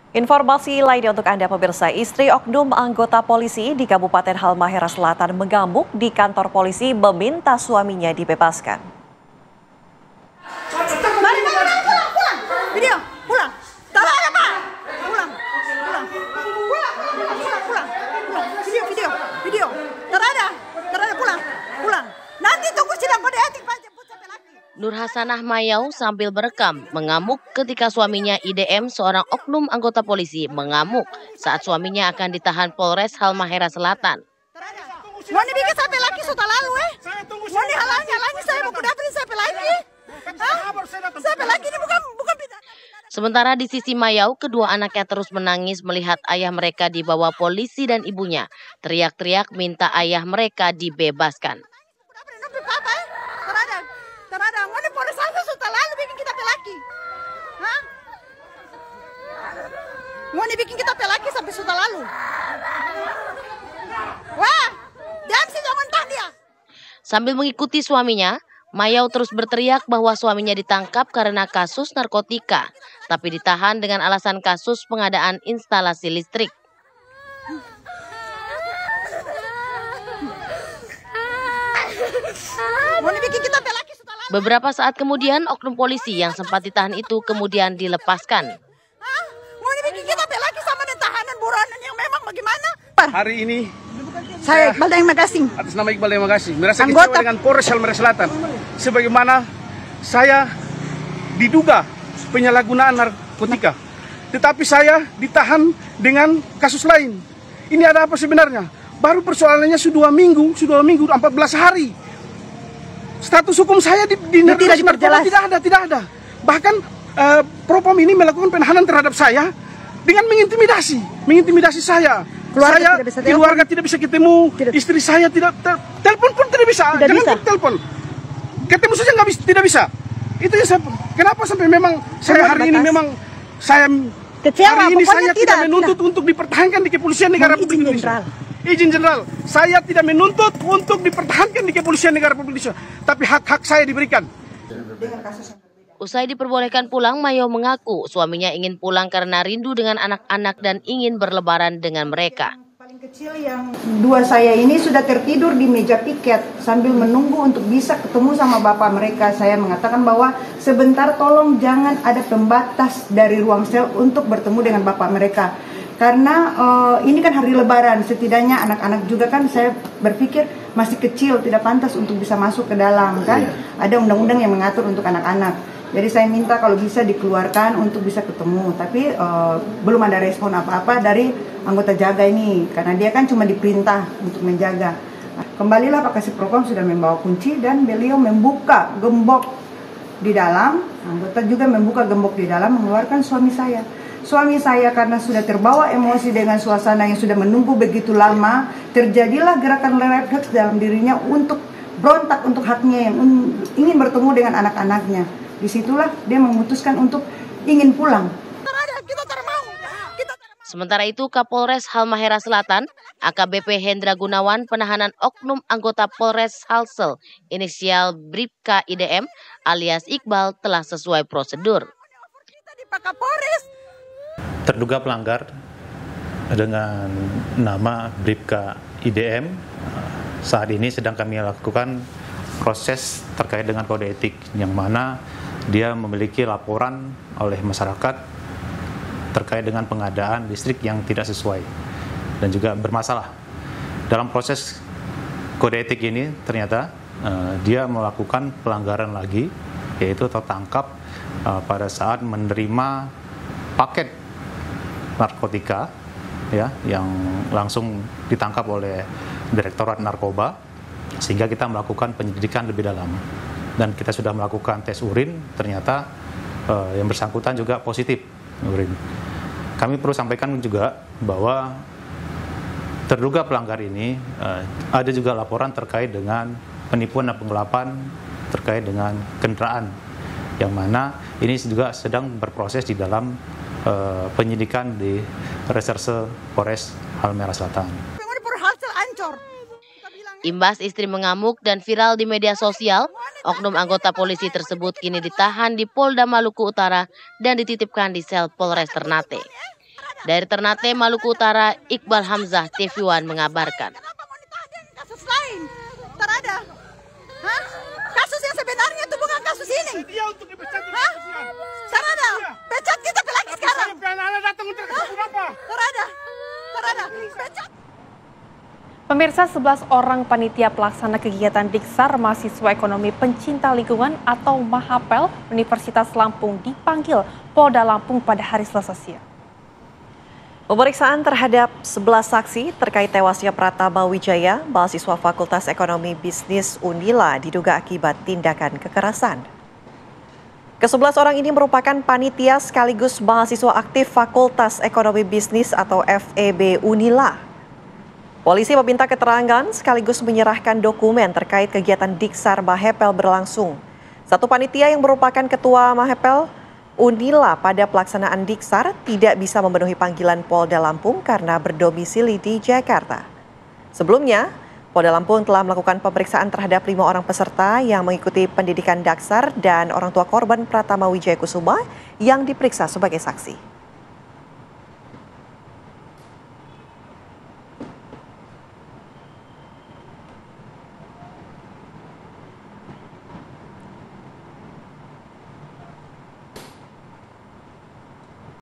Informasi lainnya untuk Anda pemirsa, istri oknum anggota polisi di Kabupaten Halmahera Selatan mengamuk di kantor polisi meminta suaminya dibebaskan. Mari pulang. Video, pulang. Tak ada Pak. Pulang. Video. Tak ada pulang. Nanti tunggu sidang kode etik Pak, jemput sampai lagi. Nur Hasanah Mayau sambil merekam mengamuk ketika suaminya IDM, seorang oknum anggota polisi, mengamuk saat suaminya akan ditahan Polres Halmahera Selatan. Mau dibikin sampai lagi sudah lalu Mau dihalangi saya mau kudapetin sampai lagi. Sampai lagi ini bukan pidana. Sementara di sisi Mayau, kedua anaknya terus menangis melihat ayah mereka dibawa polisi dan ibunya teriak-teriak minta ayah mereka dibebaskan. Terada, mau di polisi sudah lalu bikin kita pelaki. Mau dibikin kita pelaki sampai sudah lalu. Wah, diam sih jangan mentah dia. Sambil mengikuti suaminya, Mayau terus berteriak bahwa suaminya ditangkap karena kasus narkotika, tapi ditahan dengan alasan kasus pengadaan instalasi listrik. Mau dibikin kita pelaki sudah lalu. Beberapa saat kemudian, oknum polisi yang sempat ditahan itu kemudian dilepaskan. Mau dibikin kita pelaki sama dengan tahanan buronan yang memang bagaimana? Hari ini Saya Iqbal yang Magasing. atas nama Iqbal yang Magasing merasa kecewa dengan Polres Halmahera Selatan sebagaimana saya diduga penyalahgunaan narkotika, tetapi saya ditahan dengan kasus lain. Ini ada apa sebenarnya? Baru persoalannya sudah 2 minggu, 14 hari. Status hukum saya di tidak ada. Bahkan Propam ini melakukan penahanan terhadap saya dengan mengintimidasi saya. Keluarga tidak bisa ketemu, istri saya tidak telepon pun tidak bisa. Jangan telepon, ketemu saja tidak bisa. Itu yang saya, kenapa sampai memang saya hari ini memang saya kecewa, hari ini saya tidak menuntut tidak. untuk dipertahankan di Kepolisian Negara Republik Indonesia. Izin Jenderal, saya tidak menuntut untuk dipertahankan di Kepolisian Negara Republik Indonesia, tapi hak-hak saya diberikan. Usai diperbolehkan pulang, Mayau mengaku suaminya ingin pulang karena rindu dengan anak-anak dan ingin berlebaran dengan mereka. Paling kecil yang dua saya ini sudah tertidur di meja piket sambil menunggu untuk bisa ketemu sama bapak mereka. Saya mengatakan bahwa sebentar tolong jangan ada pembatas dari ruang sel untuk bertemu dengan bapak mereka. Karena ini kan hari lebaran, setidaknya anak-anak juga kan saya berpikir masih kecil, tidak pantas untuk bisa masuk ke dalam kan. Ada undang-undang yang mengatur untuk anak-anak. Jadi saya minta kalau bisa dikeluarkan untuk bisa ketemu. Tapi belum ada respon apa-apa dari anggota jaga ini. Karena dia kan cuma diperintah untuk menjaga. Kembalilah Pak Kasih Propam sudah membawa kunci dan beliau membuka gembok di dalam. Anggota juga membuka gembok di dalam mengeluarkan suami saya. Suami saya karena sudah terbawa emosi dengan suasana yang sudah menunggu begitu lama, terjadilah gerakan refleks dalam dirinya untuk berontak untuk haknya yang ingin bertemu dengan anak-anaknya. Disitulah dia memutuskan untuk ingin pulang. Sementara itu, Kapolres Halmahera Selatan, AKBP Hendra Gunawan, penahanan oknum anggota Polres Halsel, inisial Bribka IDM alias Iqbal telah sesuai prosedur. Terduga pelanggar dengan nama Bribka IDM saat ini sedang kami lakukan proses terkait dengan kode etik yang mana dia memiliki laporan oleh masyarakat terkait dengan pengadaan listrik yang tidak sesuai dan juga bermasalah. Dalam proses kode etik ini ternyata dia melakukan pelanggaran lagi, yaitu tertangkap pada saat menerima paket narkotika ya yang langsung ditangkap oleh Direktorat Narkoba, sehingga kita melakukan penyelidikan lebih dalam dan kita sudah melakukan tes urin, ternyata yang bersangkutan juga positif urin. Kami perlu sampaikan juga bahwa terduga pelanggar ini ada juga laporan terkait dengan penipuan dan penggelapan terkait dengan kendaraan, yang mana ini juga sedang berproses di dalam penyidikan di Reserse Polres Halmahera Selatan. Imbas istri mengamuk dan viral di media sosial, oknum anggota polisi tersebut kini ditahan di Polda Maluku Utara dan dititipkan di sel Polres Ternate. Dari Ternate, Maluku Utara, Iqbal Hamzah, TV One mengabarkan. Kenapa mau ditahan kasus lain? Terada. Hah? Kasus yang sebenarnya itu bukan kasus ini. Dia untuk dipecat. Hah? Terada. Pecat kita lagi sekarang. Anak datang untuk apa? Terada. Terada. Pecat. Pemirsa, 11 orang panitia pelaksana kegiatan Diksar Mahasiswa Ekonomi Pencinta Lingkungan atau Mahapel Universitas Lampung dipanggil Polda Lampung pada hari Selasa siang. Pemeriksaan terhadap 11 saksi terkait tewasnya Pratama Wijaya, mahasiswa Fakultas Ekonomi Bisnis Unila, diduga akibat tindakan kekerasan. Ke-11 orang ini merupakan panitia sekaligus mahasiswa aktif Fakultas Ekonomi Bisnis atau FEB Unila. Polisi meminta keterangan sekaligus menyerahkan dokumen terkait kegiatan Diksar Mahepel berlangsung. Satu panitia yang merupakan ketua Mahepel Unila pada pelaksanaan Diksar tidak bisa memenuhi panggilan Polda Lampung karena berdomisili di Jakarta. Sebelumnya, Polda Lampung telah melakukan pemeriksaan terhadap 5 orang peserta yang mengikuti pendidikan Daksar dan orang tua korban Pratama Wijaya Kusuma yang diperiksa sebagai saksi.